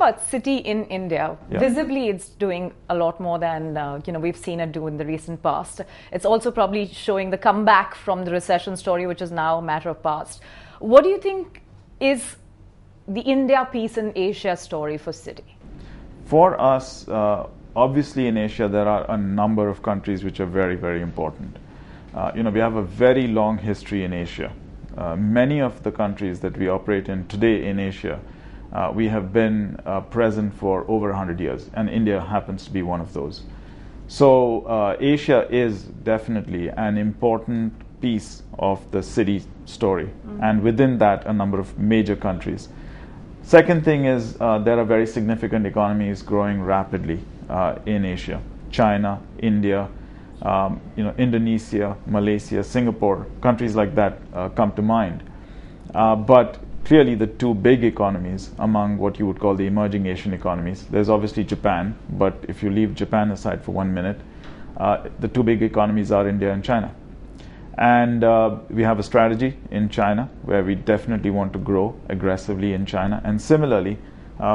about Citi in India. Yeah. Visibly, it's doing a lot more than we've seen it do in the recent past. It's also probably showing the comeback from the recession story, which is now a matter of past. What do you think is the India piece in Asia story for Citi? For us, obviously in Asia, there are a number of countries which are very, very important. We have a very long history in Asia. Many of the countries that we operate in today in Asia, we have been present for over 100 years, and India happens to be one of those. So Asia is definitely an important piece of the Citi story, and within that, a number of major countries. Second thing is there are very significant economies growing rapidly in Asia. China, India, Indonesia, Malaysia, Singapore, countries like that come to mind. But clearly the two big economies among what you would call the emerging Asian economies, there's obviously Japan, but if you leave Japan aside for 1 minute, the two big economies are India and China. And we have a strategy in China where we definitely want to grow aggressively in China. And similarly,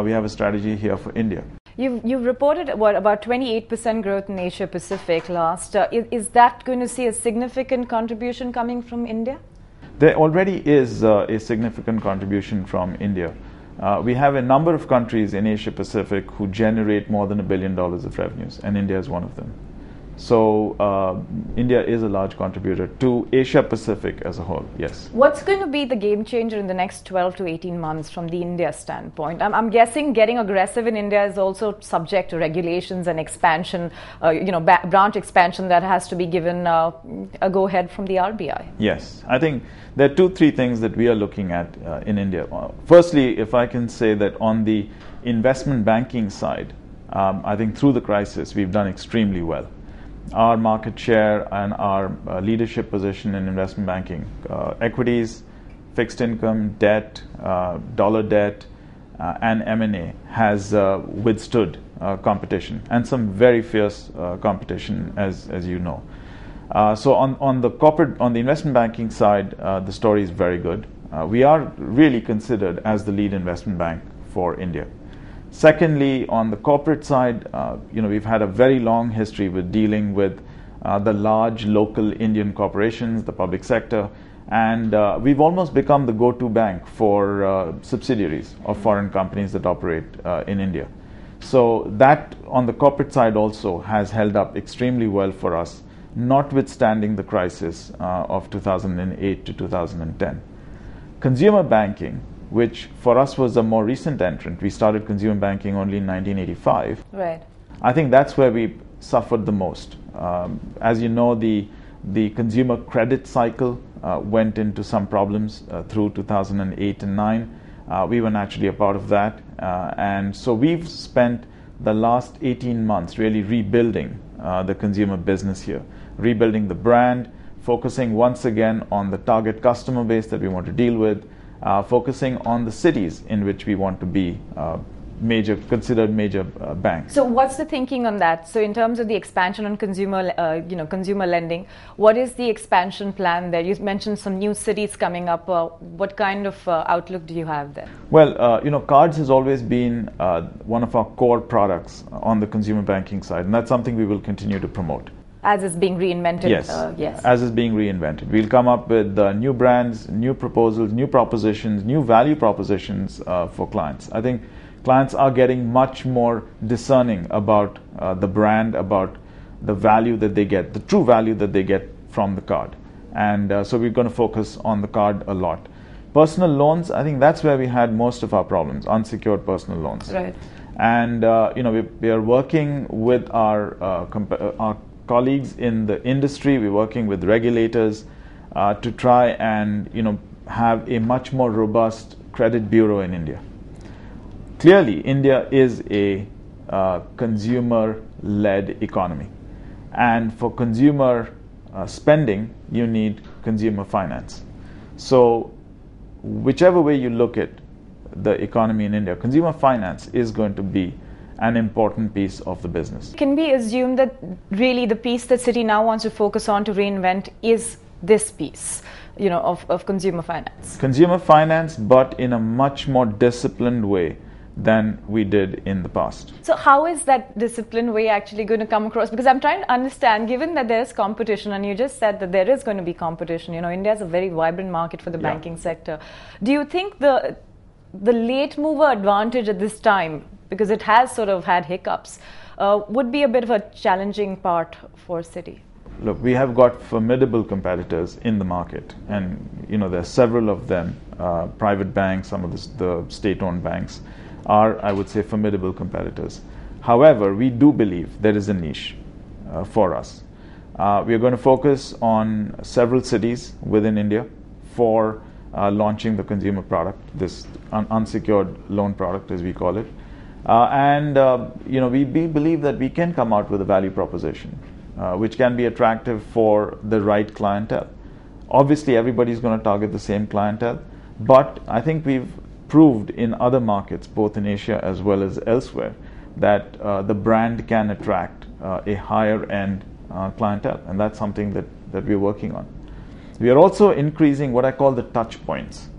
we have a strategy here for India. You've reported about 28% growth in Asia Pacific last. Is that going to see a significant contribution coming from India? There already is a significant contribution from India. We have a number of countries in Asia Pacific who generate more than $1 billion of revenues, and India is one of them. So India is a large contributor to Asia Pacific as a whole, yes. What's going to be the game changer in the next 12 to 18 months from the India standpoint? I'm guessing getting aggressive in India is also subject to regulations and expansion, branch expansion that has to be given a go-ahead from the RBI. Yes, I think there are 2-3 things that we are looking at in India. Firstly, if I can say that on the investment banking side, I think through the crisis we've done extremely well. Our market share and our leadership position in investment banking, equities, fixed income, debt, dollar debt, and M&A has withstood competition, and some very fierce competition, as you know. So on the investment banking side, the story is very good. We are really considered as the lead investment bank for India. Secondly, on the corporate side, we've had a very long history with dealing with the large local Indian corporations, the public sector, and we've almost become the go-to bank for subsidiaries of foreign companies that operate in India. So that on the corporate side also has held up extremely well for us, notwithstanding the crisis of 2008 to 2010. Consumer banking, which for us was a more recent entrant. We started consumer banking only in 1985. Right. I think that's where we suffered the most. As you know, the consumer credit cycle went into some problems through 2008 and 9. We were naturally a part of that. And so we've spent the last 18 months really rebuilding the consumer business here, rebuilding the brand, focusing once again on the target customer base that we want to deal with, focusing on the cities in which we want to be considered major banks. So what's the thinking on that? So in terms of the expansion on consumer lending, what is the expansion plan there? You mentioned some new cities coming up. What kind of outlook do you have there? Well, cards has always been one of our core products on the consumer banking side, and that's something we will continue to promote. As is being reinvented? Yes, as is being reinvented. We'll come up with new brands, new proposals, new propositions, new value propositions for clients. I think clients are getting much more discerning about the brand, about the value that they get, the true value that they get from the card. And so we're going to focus on the card a lot. Personal loans, I think that's where we had most of our problems, unsecured personal loans. Right. And we are working with our colleagues in the industry. We're working with regulators to try and have a much more robust credit bureau in India. Clearly, India is a consumer-led economy, and for consumer spending, you need consumer finance. So, whichever way you look at the economy in India, consumer finance is going to be an important piece of the business. Can we assume that really the piece that Citi now wants to focus on to reinvent is this piece, of consumer finance? Consumer finance, but in a much more disciplined way than we did in the past. So how is that disciplined way actually going to come across? Because I'm trying to understand, given that there is competition, and you just said that there is going to be competition, India is a very vibrant market for the banking sector. Do you think the late mover advantage at this time, because it has sort of had hiccups, would be a bit of a challenging part for Citi? Look, we have got formidable competitors in the market, and there are several of them, private banks, some of the state-owned banks are, I would say, formidable competitors. However, we do believe there is a niche for us. We are going to focus on several cities within India for launching the consumer product, this unsecured loan product as we call it. We believe that we can come out with a value proposition which can be attractive for the right clientele. Obviously, everybody's going to target the same clientele, but I think we've proved in other markets, both in Asia as well as elsewhere, that the brand can attract a higher end clientele, and that's something that we're working on. We are also increasing what I call the touch points.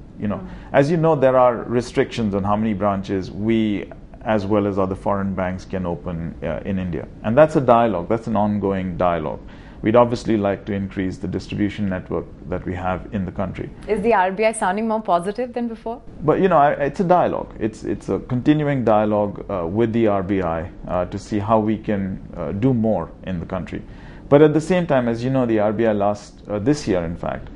As you know, there are restrictions on how many branches we, as well as other foreign banks, can open in India, and that's a dialogue. That's an ongoing dialogue. We'd obviously like to increase the distribution network that we have in the country. Is the RBI sounding more positive than before? But it's a dialogue. It's a continuing dialogue with the RBI to see how we can do more in the country. But at the same time, as you know, the RBI this year, in fact,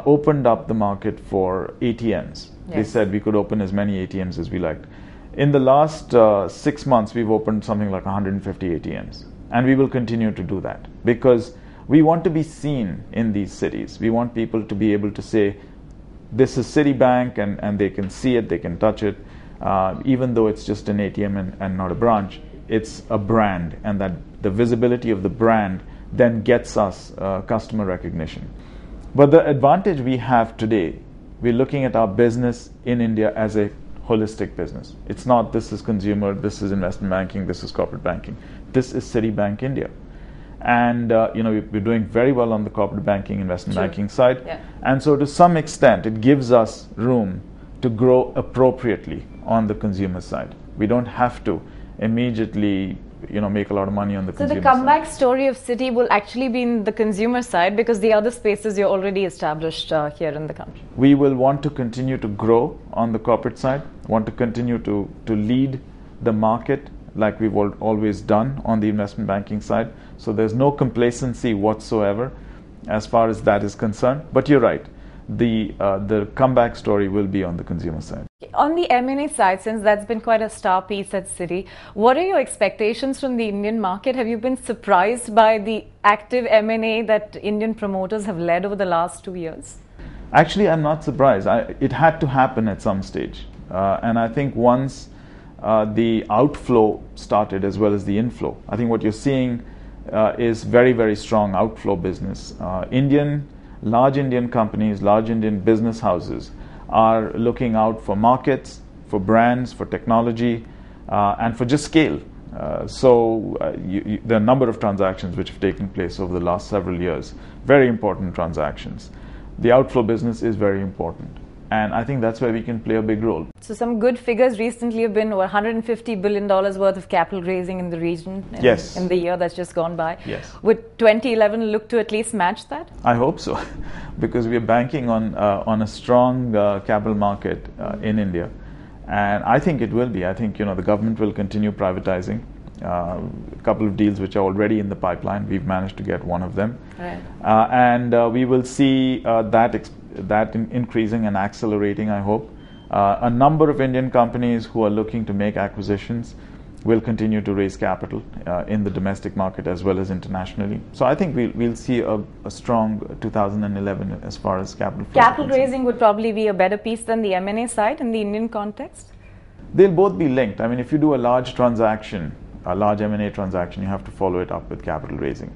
opened up the market for ATMs. Yes. They said we could open as many ATMs as we liked. In the last 6 months, we've opened something like 150 ATMs. And we will continue to do that because we want to be seen in these cities. We want people to be able to say, this is Citibank, and they can see it, they can touch it. Even though it's just an ATM and not a branch, it's a brand, and that the visibility of the brand then gets us customer recognition. But the advantage we have today, we're looking at our business in India as a holistic business. It's not this is consumer, this is investment banking, this is corporate banking. This is Citibank India. And we're doing very well on the corporate banking, investment banking side. Yeah. And so to some extent, it gives us room to grow appropriately on the consumer side. We don't have to immediately make a lot of money on the consumer side. So the comeback story of Citi will actually be in the consumer side because the other spaces you're already established here in the country. We will want to continue to grow on the corporate side, want to continue to lead the market like we've always done on the investment banking side. So there's no complacency whatsoever as far as that is concerned. But you're right, the comeback story will be on the consumer side. On the M&A side, since that's been quite a star piece at Citi, what are your expectations from the Indian market? Have you been surprised by the active M&A that Indian promoters have led over the last 2 years? Actually, I'm not surprised. It had to happen at some stage. And I think once the outflow started as well as the inflow, I think what you're seeing is very, very strong outflow business. Large Indian companies, large Indian business houses are looking out for markets, for brands, for technology, and for just scale. There are a number of transactions which have taken place over the last several years, very important transactions. The outflow business is very important. And I think that's where we can play a big role. So some good figures recently have been $150 billion worth of capital raising in the region in the year that's just gone by. Yes. Would 2011 look to at least match that? I hope so, because we are banking on a strong capital market in India. And I think it will be. I think the government will continue privatizing. A couple of deals which are already in the pipeline. We've managed to get one of them. Right. And we will see that increasing and accelerating, I hope. A number of Indian companies who are looking to make acquisitions will continue to raise capital in the domestic market as well as internationally. So I think we'll see a strong 2011 as far as capital. Capital raising would probably be a better piece than the M&A side in the Indian context? They'll both be linked. I mean, if you do a large transaction, a large M&A transaction, you have to follow it up with capital raising.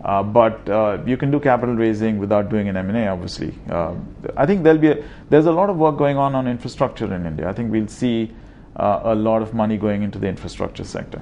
But you can do capital raising without doing an M&A, obviously. I think there's a lot of work going on infrastructure in India. I think we'll see a lot of money going into the infrastructure sector.